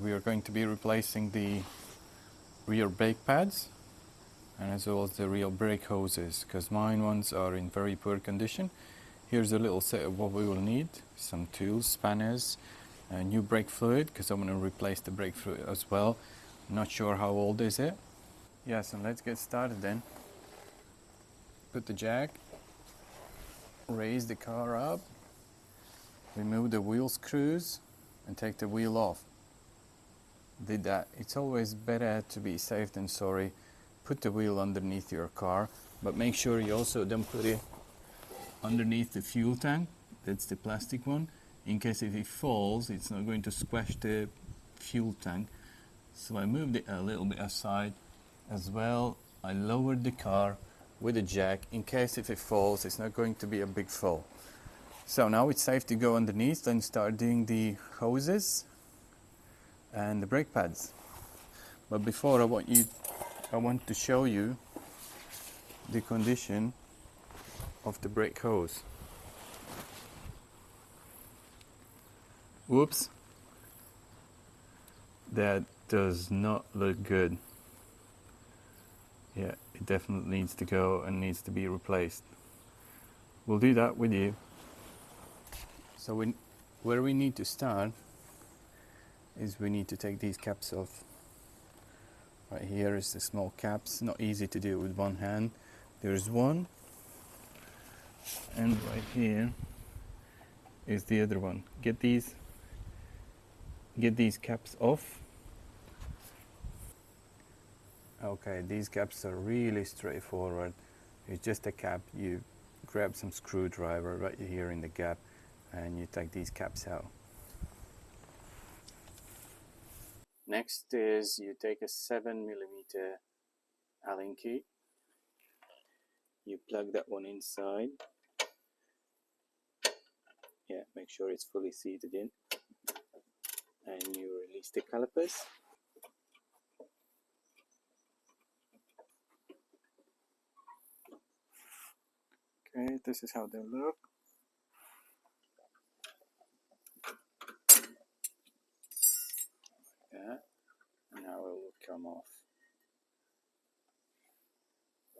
We are going to be replacing the rear brake pads and as well as the rear brake hoses, because mine ones are in very poor condition. Here's a little set of what we will need: some tools, spanners, new brake fluid, because I'm going to replace the brake fluid as well. Not sure how old is it. Yes, and let's get started then. Put the jack, raise the car up, remove the wheel screws and take the wheel off. Did that. It's always better to be safe than sorry. Put the wheel underneath your car, but make sure you also don't put it underneath the fuel tank. That's the plastic one, in case if it falls it's not going to squash the fuel tank. So I moved it a little bit aside as well. I lowered the car with a jack in case if it falls it's not going to be a big fall. So now it's safe to go underneath and start doing the hoses and the brake pads. But before I want to show you the condition of the brake hose. Whoops, that does not look good. Yeah, it definitely needs to go and needs to be replaced. We'll do that with you. So where we need to start is we need to take these caps off. Right here is the small caps. Not easy to do it with one hand. There's one, and right here is the other one. Get these caps off. Okay, these caps are really straightforward. It's just a cap. You grab some screwdriver right here in the gap and you take these caps out. Next is you take a 7mm Allen key. You plug that one inside. Yeah, make sure it's fully seated in. And you release the calipers. Okay, this is how they look. Yeah, and now it will come off.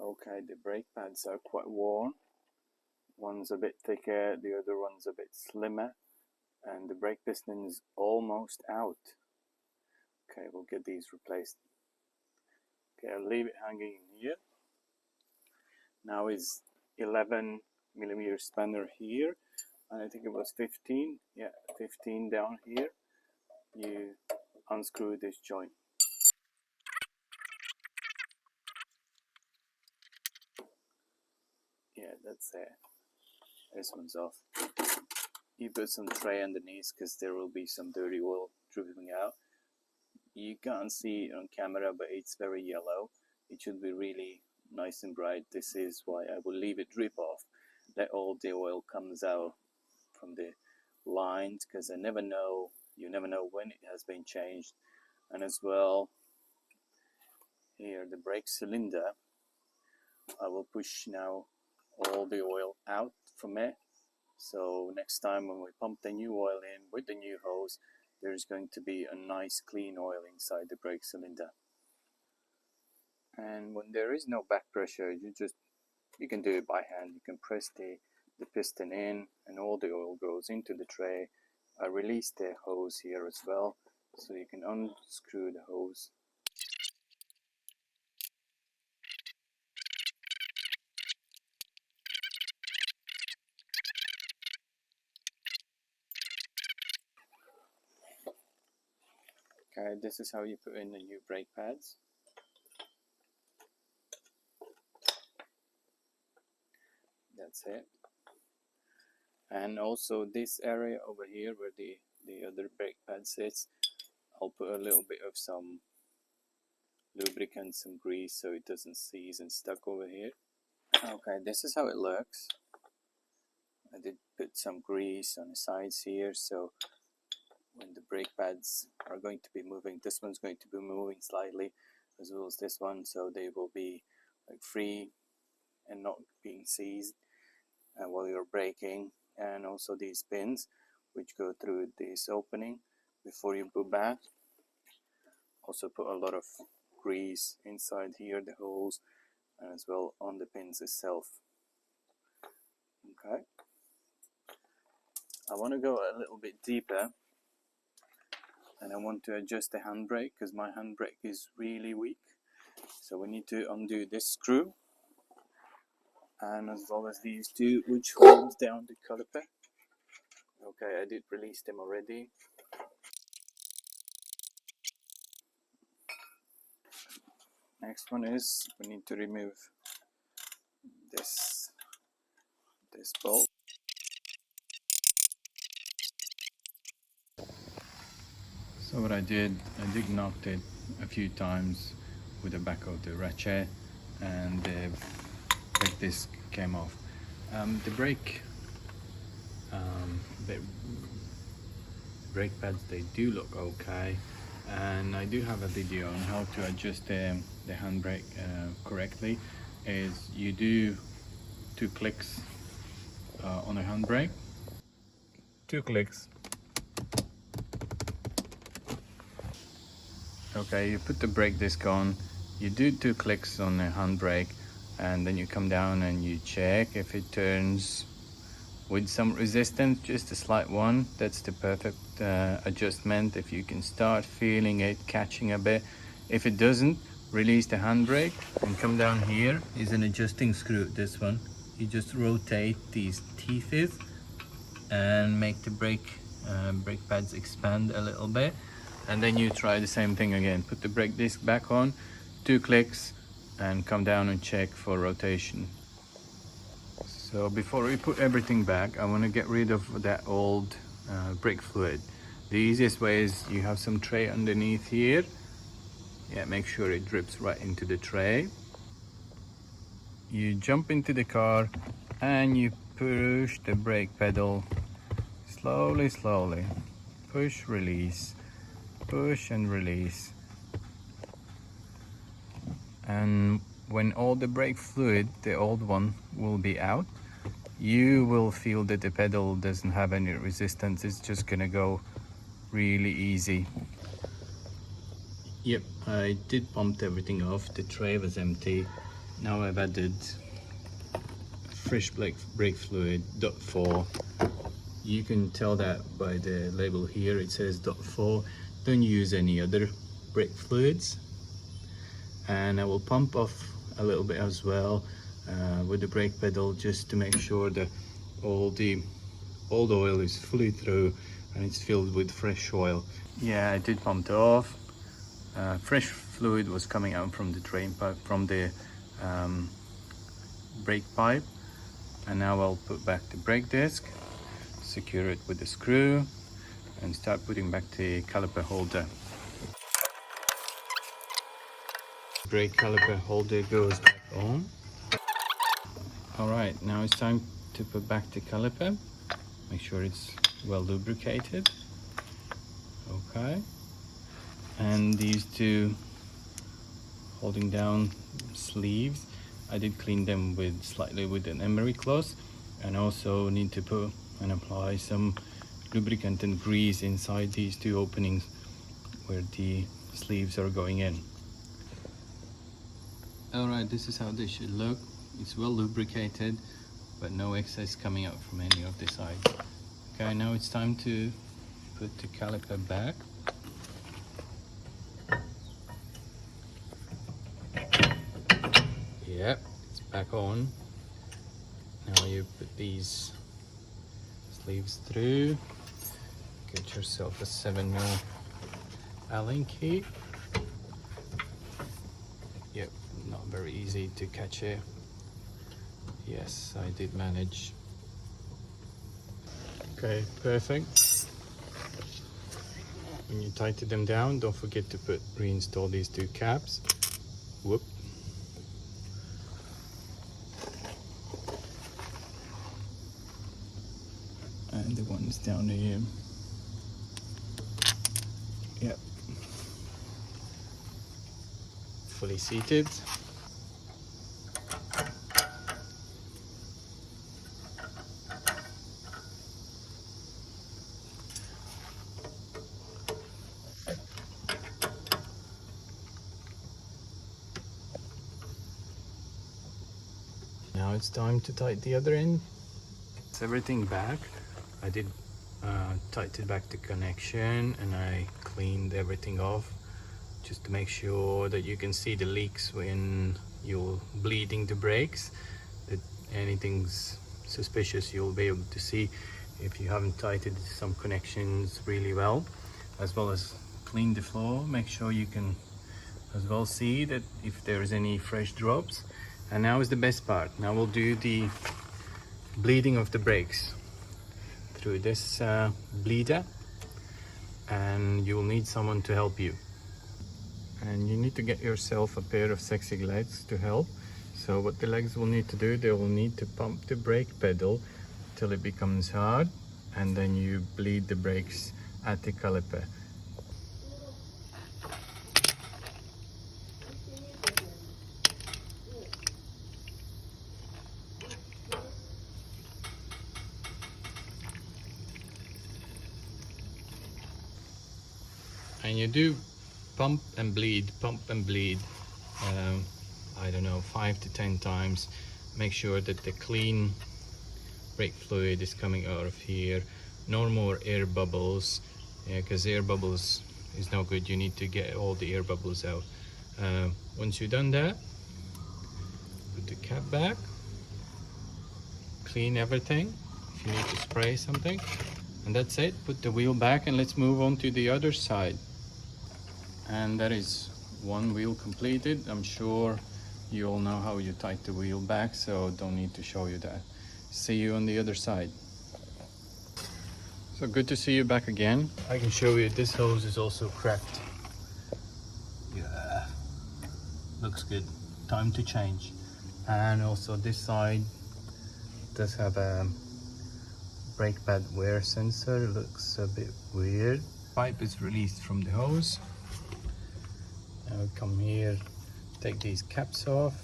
Okay, the brake pads are quite worn. One's a bit thicker, the other one's a bit slimmer, and the brake piston is almost out. Okay, we'll get these replaced. Okay, I'll leave it hanging in here. Now is 11mm spanner here, and I think it was 15. Yeah, 15 down here. You unscrew this joint. Yeah, that's it. This one's off. You put some tray underneath because there will be some dirty oil dripping out. You can't see it on camera, but it's very yellow. It should be really nice and bright. This is why I will leave it drip off. Let all the oil comes out from the lines, because you never know when it has been changed. And as well, here the brake cylinder, I will push now all the oil out from it. So next time when we pump the new oil in with the new hose, there's going to be a nice clean oil inside the brake cylinder. And when there is no back pressure, you can do it by hand. You can press the piston in and all the oil goes into the tray. I release the hose here as well, so you can unscrew the hose. Okay, this is how you put in the new brake pads. That's it. And also this area over here where the other brake pad sits, I'll put a little bit of some lubricant, some grease, so it doesn't seize and stuck over here. Okay, this is how it looks. I did put some grease on the sides here, so when the brake pads are going to be moving, this one's going to be moving slightly as well as this one, so they will be like free and not being seized while you're braking. And also these pins which go through this opening before you put back, Also put a lot of grease inside here, the holes, and as well on the pins itself. Okay, I want to go a little bit deeper, and I want to adjust the handbrake because my handbrake is really weak. So we need to undo this screw, and as well as these two which holds down the caliper. Okay, I did release them already. Next one is we need to remove this bolt. So what I did knocked it a few times with the back of the ratchet, and the brake disc came off. The brake pads, they do look okay, and I do have a video on how to adjust the handbrake correctly. Is you do 2 clicks on a handbrake, 2 clicks. Okay, you put the brake disc on, you do 2 clicks on the handbrake, and then you come down and you check if it turns with some resistance, just a slight one. That's the perfect adjustment. If you can start feeling it catching a bit, if it doesn't, release the handbrake and come down. Here is an adjusting screw, this one. You just rotate these teeth and make the brake pads expand a little bit, and then you try the same thing again. Put the brake disc back on, 2 clicks, and come down and check for rotation. So before we put everything back, I want to get rid of that old brake fluid. The easiest way is you have some tray underneath here. Yeah, make sure it drips right into the tray. You jump into the car and you push the brake pedal slowly, slowly. Push, release, push and release. And when all the brake fluid, the old one, will be out, you will feel that the pedal doesn't have any resistance. It's just gonna go really easy. Yep, I did pump everything off. The tray was empty. Now I've added fresh brake fluid, .4. You can tell that by the label here, it says .4. Don't use any other brake fluids. And I will pump off a little bit as well with the brake pedal, just to make sure that all the old oil is fully through and it's filled with fresh oil. Yeah, I did pump it off. Fresh fluid was coming out from the drain pipe, from the brake pipe. And now I'll put back the brake disc, secure it with the screw, and start putting back the caliper holder. Brake caliper holder goes back on. Alright, now it's time to put back the caliper. Make sure it's well lubricated. Okay. And these two holding down sleeves, I did clean them slightly with an emery cloth, and also need to put and apply some lubricant and grease inside these 2 openings where the sleeves are going in. Alright, this is how they should look. It's well lubricated, but no excess coming out from any of the sides. Okay, now it's time to put the caliper back. Yep, it's back on. Now you put these sleeves through. Get yourself a 7mm Allen key. Yep, not very easy to catch it. Yes, I did manage. Okay, perfect. When you tighten them down, don't forget to reinstall these 2 caps. Whoop. And the ones down here. Yep. Fully seated. Now it's time to tighten the other end. It's everything back. I did tighten back the connection and I cleaned everything off just to make sure that you can see the leaks when you're bleeding the brakes, that anything's suspicious you'll be able to see if you haven't tightened some connections really well, as well as clean the floor. Make sure you can as well see that if there's any fresh drops. And now is the best part. Now we'll do the bleeding of the brakes through this bleeder, and you will need someone to help you. And you need to get yourself a pair of sexy legs to help. So what the legs will need to do, they will need to pump the brake pedal till it becomes hard, and then you bleed the brakes at the caliper. And you do pump and bleed, I don't know, 5 to 10 times. Make sure that the clean brake fluid is coming out of here. No more air bubbles, because air bubbles is no good. You need to get all the air bubbles out. Once you've done that, put the cap back, clean everything if you need to spray something, and that's it. Put the wheel back and let's move on to the other side. And that is one wheel completed. I'm sure you all know how you tighten the wheel back, so don't need to show you that. See you on the other side. So good to see you back again. I can show you this hose is also cracked. Yeah, looks good. Time to change. And also this side does have a brake pad wear sensor. It looks a bit weird. Pipe is released from the hose. Now come here, take these caps off,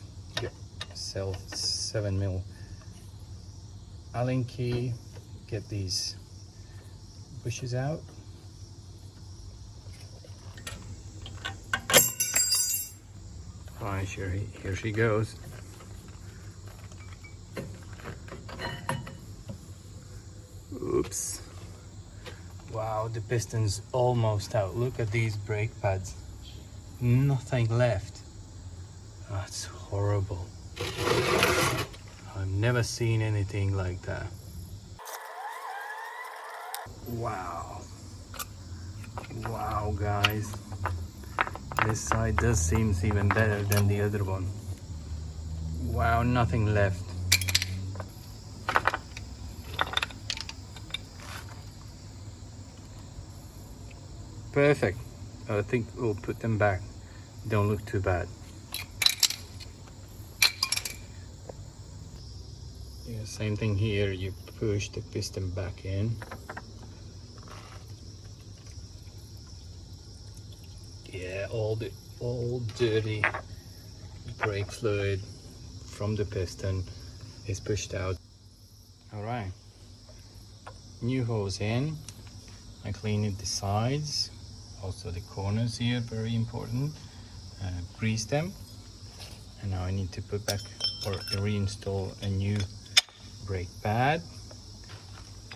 sell 7mm Allen key, get these bushes out. Alright, here she goes. Oops. Wow, the piston's almost out. Look at these brake pads. Nothing left. That's horrible. I've never seen anything like that. Wow. Wow, guys. This side does seem even better than the other one. Wow, nothing left. Perfect. I think we'll put them back. Don't look too bad. Yeah, same thing here. You push the piston back in. Yeah, all dirty brake fluid from the piston is pushed out. All right. New hose in. I cleaned the sides. Also the corners here, very important. Grease them, and now I need to put back or reinstall a new brake pad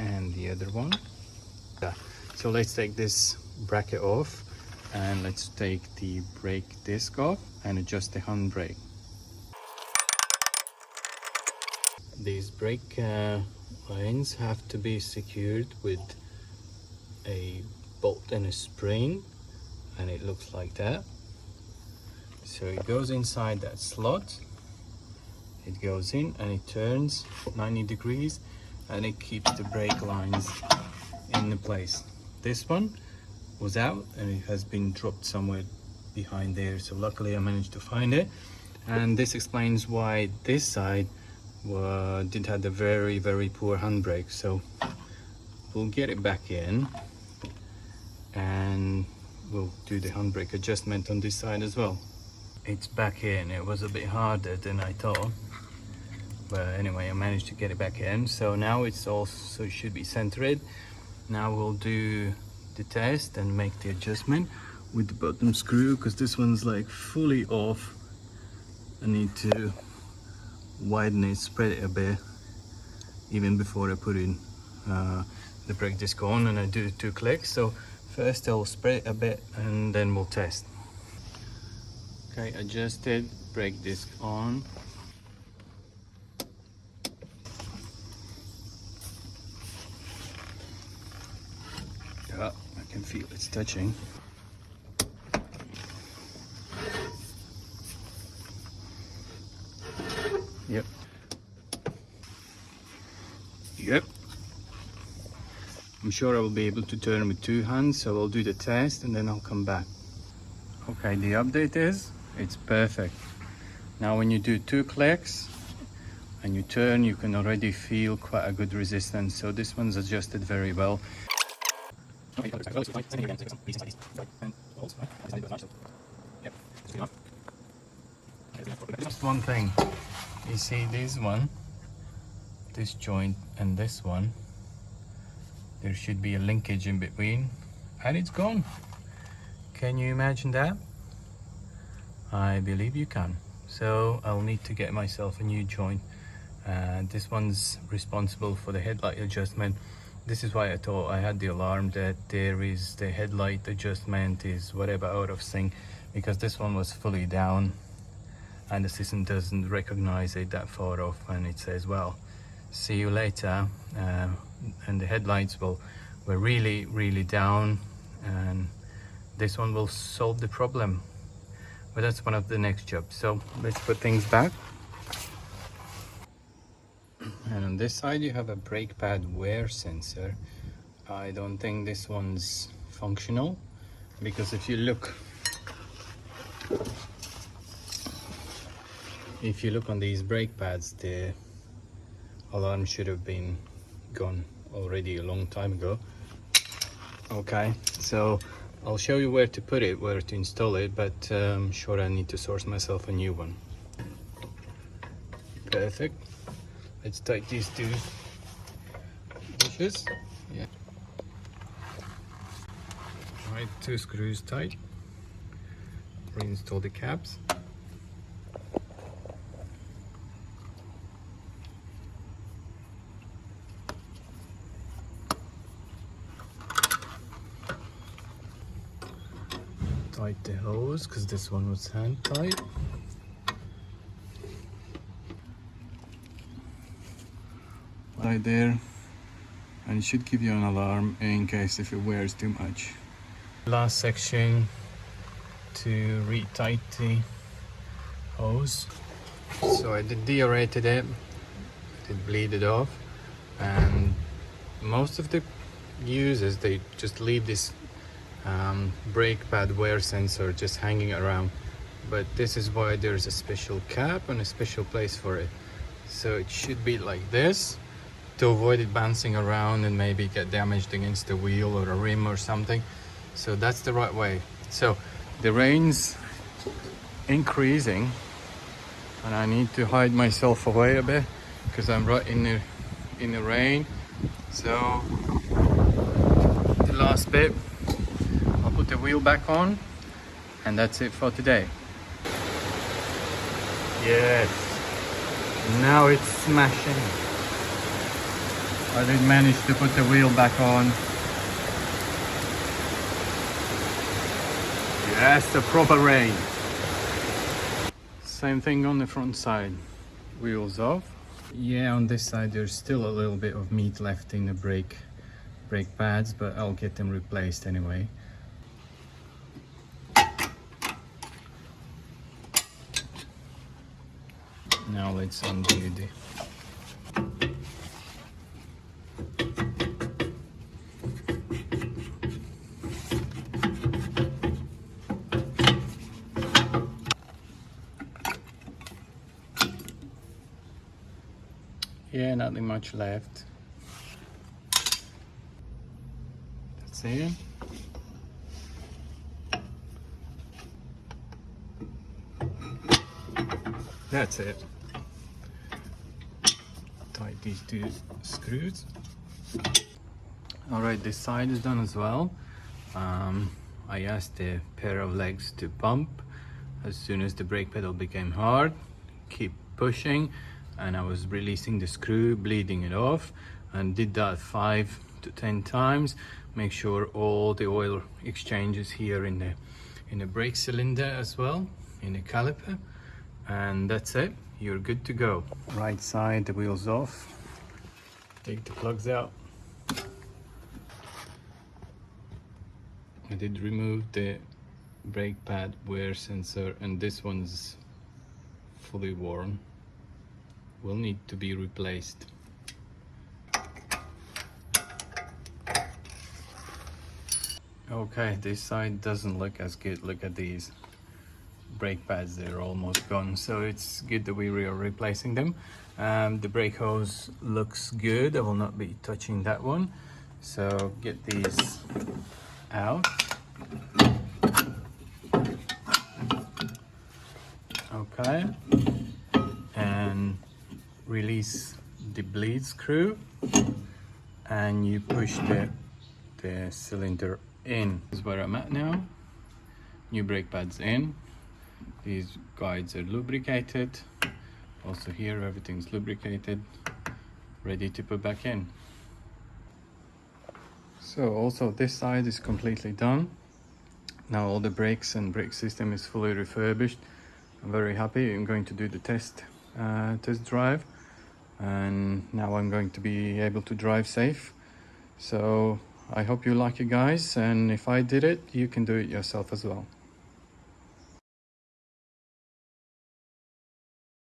and the other one. So let's take this bracket off and let's take the brake disc off and adjust the handbrake. These brake lines have to be secured with a bolt and a spring, and it looks like that. So it goes inside that slot, it goes in and it turns 90 degrees and it keeps the brake lines in the place. This one was out and it has been dropped somewhere behind there, so luckily I managed to find it, and this explains why this side did have a very poor handbrake. So we'll get it back in and we'll do the handbrake adjustment on this side as well. It's back in. It was a bit harder than I thought, but anyway, I managed to get it back in. So now it's also should be centered. Now we'll do the test and make the adjustment with the bottom screw, because this one's like fully off. I need to widen it, spread it a bit, even before I put in the brake disc on and I do 2 clicks. So first I'll spread it a bit and then we'll test. Okay, adjusted, brake disc on. Yeah, I can feel it's touching. Yep. Yep. I'm sure I will be able to turn with 2 hands, so I'll do the test and then I'll come back. Okay, the update is, it's perfect. Now when you do 2 clicks and you turn, you can already feel quite a good resistance. So this one's adjusted very well. Just one thing, you see this one, this joint and this one, there should be a linkage in between and it's gone. Can you imagine that? I believe you can. So I'll need to get myself a new joint. This one's responsible for the headlight adjustment. This is why I thought I had the alarm that there is the headlight adjustment is whatever out of sync, because this one was fully down and the system doesn't recognize it that far off, and it says, well, see you later, and the headlights were really down, and this one will solve the problem. But that's one of the next jobs. So let's put things back. And on this side you have a brake pad wear sensor. I don't think this one's functional, because if you look on these brake pads, the alarm should have been gone already a long time ago. Okay, so I'll show you where to put it, where to install it, but I'm sure I need to source myself a new one. Perfect. Let's tighten these 2 bushes. Yeah. Right, 2 screws tight. Reinstall the caps. Tight the hose, because this one was hand tight. Right there, and it should give you an alarm in case if it wears too much. Last section to re-tight the hose. So I deaerated it, did bleed it off, and most of the users, they just leave this brake pad wear sensor just hanging around, but this is why there's a special cap and a special place for it. So it should be like this, to avoid it bouncing around and maybe get damaged against the wheel or a rim or something. So that's the right way. So the rain's increasing and I need to hide myself away a bit because I'm right in the rain. So the last bit, I'll put the wheel back on and that's it for today. Yes, now it's smashing. I did manage to put the wheel back on. Yes, the proper rain. Same thing on the front side. Wheels off. Yeah, on this side there's still a little bit of meat left in the brake pads, but I'll get them replaced anyway. Now let's undo the yeah, nothing much left. That's it. That's it. Tight these 2 screws. Alright, this side is done as well. I asked the pair of legs to pump. As soon as the brake pedal became hard, keep pushing and I was releasing the screw, bleeding it off, and did that 5 to 10 times. Make sure all the oil exchanges here in the brake cylinder as well, in the caliper, and that's it. You're good to go. Right side, the wheels off. Take the plugs out. I did remove the brake pad wear sensor, and this one's fully worn. Will need to be replaced. Okay, this side doesn't look as good. Look at these brake pads, they're almost gone, so it's good that we are replacing them. The brake hose looks good. I will not be touching that one, so get these out. Okay, and release the bleed screw, and you push the cylinder in. This is where I'm at now. New brake pads in. These guides are lubricated. Also here everything's lubricated, ready to put back in. So also this side is completely done. Now all the brakes and brake system is fully refurbished. I'm very happy. I'm going to do the test drive, and now I'm going to be able to drive safe. So I hope you like it, guys, and if I did it, you can do it yourself as well.